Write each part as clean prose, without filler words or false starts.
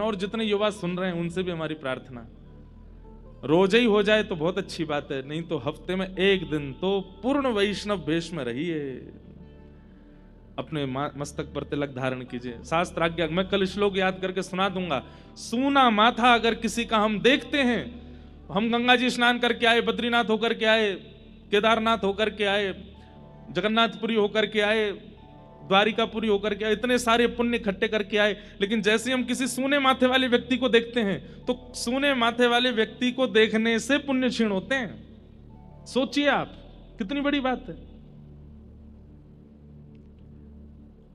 और जितने युवा सुन रहे हैं उनसे भी हमारी प्रार्थना, रोज ही हो जाए तो बहुत अच्छी बात है, नहीं तो हफ्ते में एक दिन तो पूर्ण वैष्णव वेश में रहिए, अपने मस्तक पर तिलक धारण कीजिए। शास्त्र आज्ञा, मैं कल श्लोक याद करके सुना दूंगा। सूना माथा अगर किसी का हम देखते हैं, हम गंगा जी स्नान करके आए, बद्रीनाथ होकर के आए, केदारनाथ होकर के आए, जगन्नाथपुरी होकर के आए, द्वारिकापुरी होकर के आए, इतने सारे पुण्य इकट्ठे करके आए, लेकिन जैसे हम किसी सूने माथे वाले व्यक्ति को देखते हैं तो सूने माथे वाले व्यक्ति को देखने से पुण्य क्षीण होते हैं। सोचिए आप, कितनी बड़ी बात है।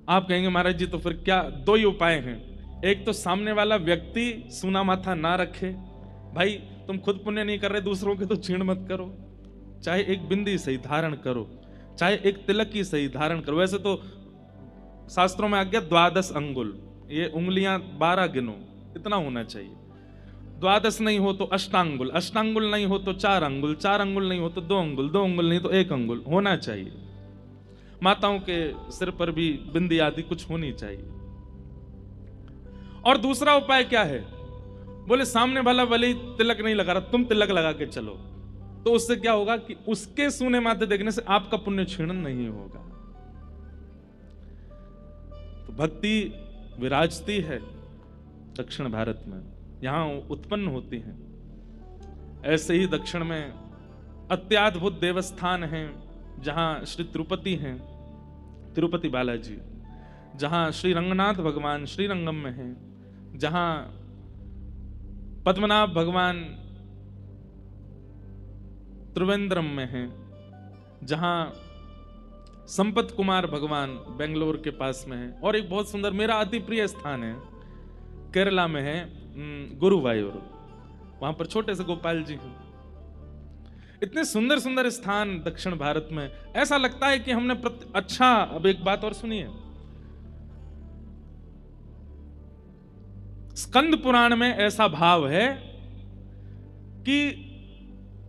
आप कहेंगे महाराज जी तो फिर क्या, दो ही उपाय हैं। एक तो सामने वाला व्यक्ति सूना माथा ना रखे, भाई तुम खुद पुण्य नहीं कर रहे, दूसरों के तो क्षीण मत करो, चाहे एक बिंदी सही धारण करो, चाहे एक तिलक की सही धारण करो। वैसे तो शास्त्रों में आ गया 12 अंगुल, ये उंगलियां 12 गिनो, इतना होना चाहिए। 12 नहीं हो तो अष्टांगुल, अष्टांगुल नहीं हो तो 4 अंगुल, 4 अंगुल नहीं हो तो 2 अंगुल, 2 अंगुल नहीं तो 1 अंगुल होना चाहिए। माताओं के सिर पर भी बिंदी आदि कुछ होनी चाहिए। और दूसरा उपाय क्या है, बोले सामने वाला भले ही तिलक नहीं लगा रहा, तुम तिलक लगा के चलो, तो उससे क्या होगा कि उसके सूने माथे देखने से आपका पुण्य क्षीण नहीं होगा। तो भक्ति विराजती है दक्षिण भारत में, यहां उत्पन्न होती है। ऐसे ही दक्षिण में अत्याद्भुत देवस्थान हैं, जहां श्री तिरुपति हैं, तिरुपति बालाजी, जहां श्री रंगनाथ भगवान श्रीरंगम में हैं, जहां पद्मनाभ भगवान त्रिवेंद्रम में हैं, जहां संपत कुमार भगवान बेंगलोर के पास में है, और एक बहुत सुंदर मेरा अति प्रिय स्थान है केरला में है गुरुवायूर, वहां पर छोटे से गोपाल जी हैं। इतने सुंदर सुंदर स्थान दक्षिण भारत में, ऐसा लगता है कि हमने अच्छा। अब एक बात और सुनिए, स्कंद पुराण में ऐसा भाव है कि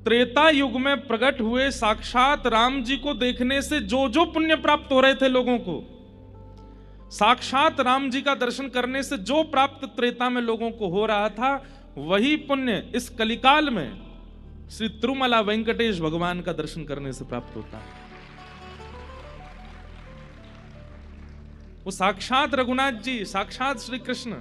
त्रेता युग में प्रकट हुए साक्षात राम जी को देखने से जो जो पुण्य प्राप्त हो रहे थे लोगों को, साक्षात राम जी का दर्शन करने से जो प्राप्त त्रेता में लोगों को हो रहा था, वही पुण्य इस कलिकाल में श्री तिरुमला वेंकटेश भगवान का दर्शन करने से प्राप्त होता है। वो साक्षात रघुनाथ जी, साक्षात श्री कृष्ण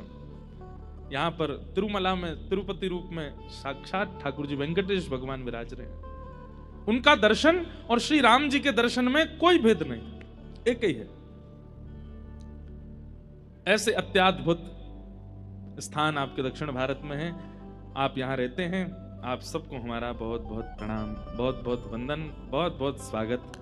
यहां पर तिरुमला में तिरुपति रूप में साक्षात ठाकुर जी वेंकटेश भगवान विराज रहे हैं। उनका दर्शन और श्री राम जी के दर्शन में कोई भेद नहीं, एक ही है। ऐसे अत्याद्भुत स्थान आपके दक्षिण भारत में हैं, आप यहां रहते हैं। आप सबको हमारा बहुत बहुत प्रणाम, बहुत बहुत वंदन, बहुत बहुत स्वागत।